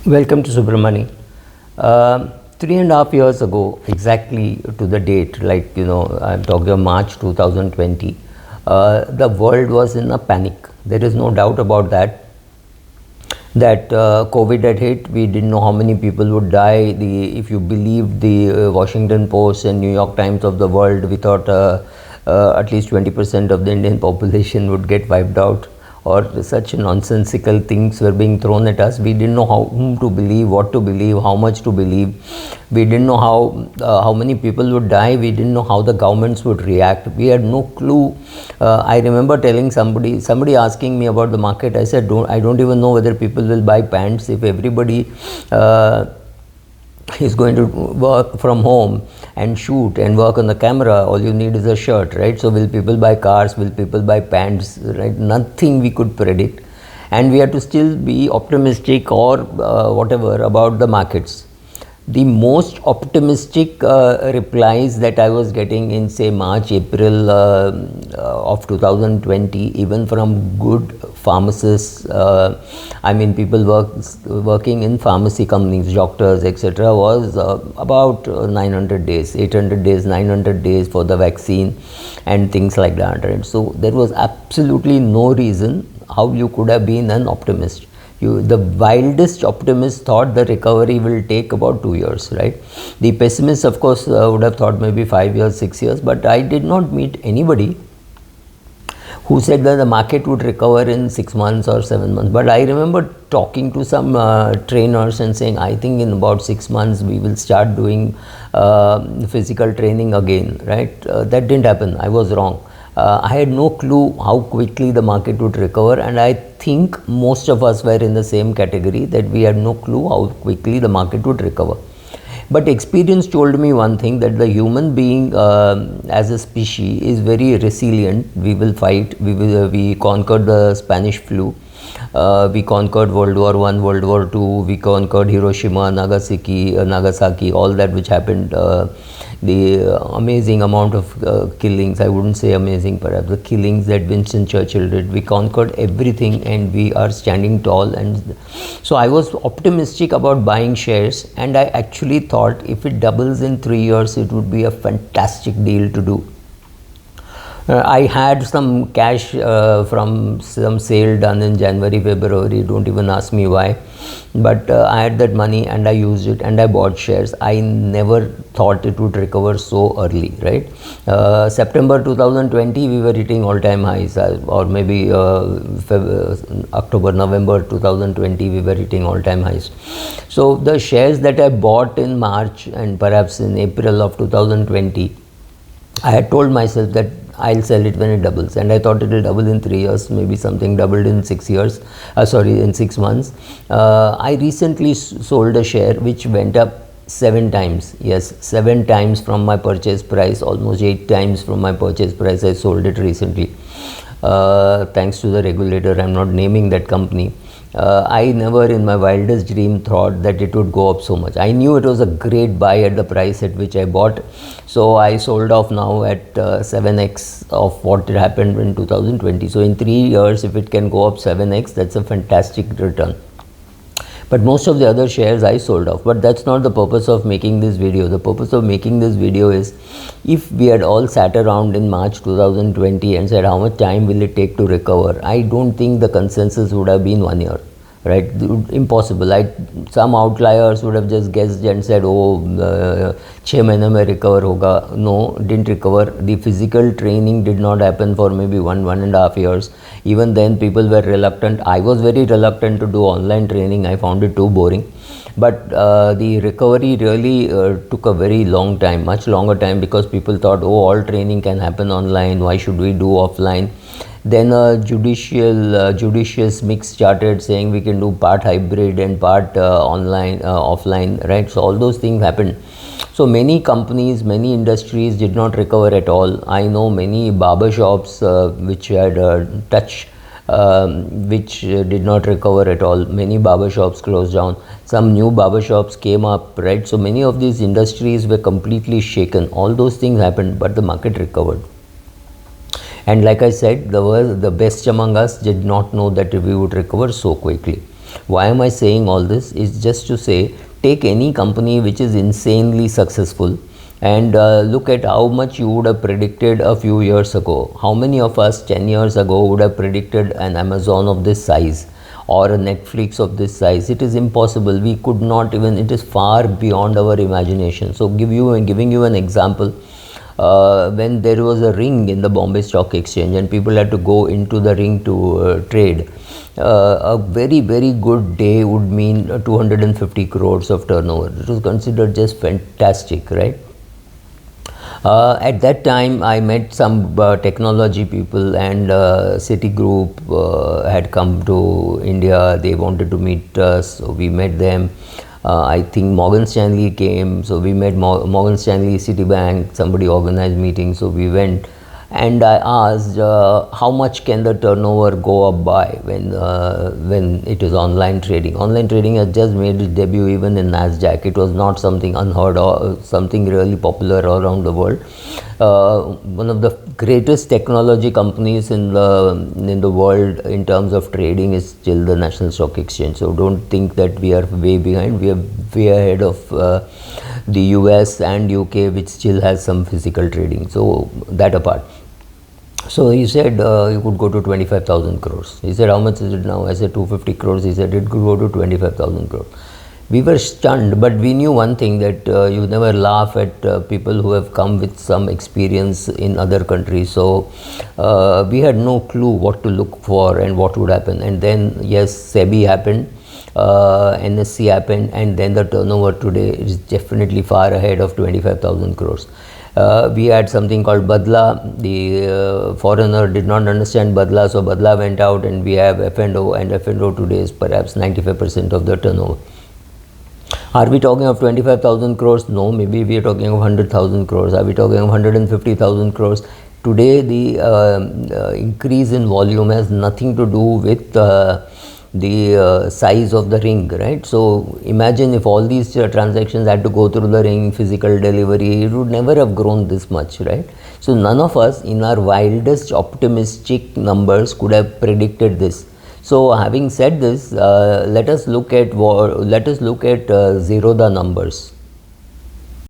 Welcome to Subramani. 3.5 years ago, exactly to the date, I'm talking of March 2020, the world was in a panic. There is no doubt about that. COVID had hit. We didn't know how many people would die. If you believe the Washington Post and New York Times of the world, we thought at least 20% of the Indian population would get wiped out, or such nonsensical things were being thrown at us. We didn't know whom to believe, what to believe, how much to believe. We didn't know how many people would die. We didn't know how the governments would react. We had no clue. I remember telling somebody asking me about the market. I said, I don't even know whether people will buy pants if everybody is going to work from home and shoot and work on the camera. All you need is a shirt, right? So will people buy cars? Will people buy pants? Right? Nothing we could predict, and we had to still be optimistic or whatever about the markets. The most optimistic replies that I was getting in, say, March, April of 2020, even from good pharmacists, people working in pharmacy companies, doctors, etc., was about 900 days, 800 days, 900 days for the vaccine and things like that. Right? So there was absolutely no reason how you could have been an optimist. The wildest optimist thought the recovery will take about 2 years, right? The pessimists, of course, would have thought maybe 5 years, 6 years, but I did not meet anybody who said that the market would recover in 6 months or 7 months. But I remember talking to some trainers and saying, I think in about 6 months we will start doing physical training again, right? That didn't happen. I was wrong. I had no clue how quickly the market would recover, and I think most of us were in the same category, that we had no clue how quickly the market would recover. But experience told me one thing, that the human being as a species is very resilient. We will fight. We conquered the Spanish flu. We conquered World War I, World War II. We conquered Hiroshima, Nagasaki, all that which happened. The amazing amount of killings, I wouldn't say amazing, perhaps the killings that Winston Churchill did. We conquered everything, and we are standing tall. And so I was optimistic about buying shares, and I actually thought if it doubles in 3 years, it would be a fantastic deal to do. I had some cash from some sale done in January, February, don't even ask me why, but I had that money and I used it and I bought shares. I never thought it would recover so early, right? September 2020 we were hitting all-time highs, or maybe October, November 2020 we were hitting all-time highs. So the shares that I bought in March and perhaps in April of 2020, I had told myself that I'll sell it when it doubles, and I thought it will double in 3 years, maybe something doubled in 6 years, in 6 months. I recently sold a share which went up 7 times, yes, 7 times from my purchase price, almost 8 times from my purchase price. I sold it recently, thanks to the regulator. I'm not naming that company. I never in my wildest dream thought that it would go up so much. I knew it was a great buy at the price at which I bought, so I sold off now at 7x of what happened in 2020. So in 3 years, if it can go up 7x, that's a fantastic return. But most of the other shares I sold off. But that's not the purpose of making this video. The purpose of making this video is, if we had all sat around in March 2020 and said how much time will it take to recover, I don't think the consensus would have been 1 year, right? Impossible. Some outliers would have just guessed and said, oh, 6 months mein recover hoga. No, didn't recover. The physical training did not happen for maybe 1.5 years. Even then people were reluctant. I was very reluctant to do online training. I found it too boring. But the recovery really took a very long time, much longer time, because people thought, oh, all training can happen online, why should we do offline? Then a judicious mix started saying we can do part hybrid and part online, offline, right? So all those things happened. So many companies, many industries did not recover at all. I know many barber shops which had touch, which did not recover at all. Many barber shops closed down. Some new barber shops came up, right? So many of these industries were completely shaken. All those things happened, but the market recovered. And like I said, the best among us did not know that we would recover so quickly. Why am I saying all this? Is just to say, take any company which is insanely successful and look at how much you would have predicted a few years ago. How many of us 10 years ago would have predicted an Amazon of this size or a Netflix of this size? It is impossible. We could not even, it is far beyond our imagination. So giving you an example, when there was a ring in the Bombay Stock Exchange and people had to go into the ring to trade, a very good day would mean 250 crores of turnover. It was considered just fantastic, right? At that time, I met some technology people, and Citigroup had come to India. They wanted to meet us, so we met them. I think Morgan Stanley came, so we met Morgan Stanley, Citibank. Somebody organized meetings, so we went. And I asked, how much can the turnover go up by when it is online trading? Online trading has just made its debut even in Nasdaq. It was not something unheard of, something really popular around the world. One of the greatest technology companies in the world in terms of trading is still the National Stock Exchange. So don't think that we are way behind. We are way ahead of the US and UK, which still has some physical trading. So that apart. So he said you could go to 25,000 crores. He said, how much is it now? I said 250 crores. He said it could go to 25,000 crores. We were stunned, but we knew one thing, that you never laugh at people who have come with some experience in other countries. So we had no clue what to look for and what would happen. And then, yes, SEBI happened, NSE happened, and then the turnover today is definitely far ahead of 25,000 crores. We had something called Badla. The foreigner did not understand Badla, so Badla went out, and we have F&O, and F&O today is perhaps 95% of the turnover. Are we talking of 25,000 crores? No, maybe we are talking of 100,000 crores. Are we talking of 150,000 crores? Today, the increase in volume has nothing to do with the size of the ring, right? So imagine if all these transactions had to go through the ring, physical delivery, it would never have grown this much, right? So none of us in our wildest optimistic numbers could have predicted this. So having said this, let us look at Zerodha numbers.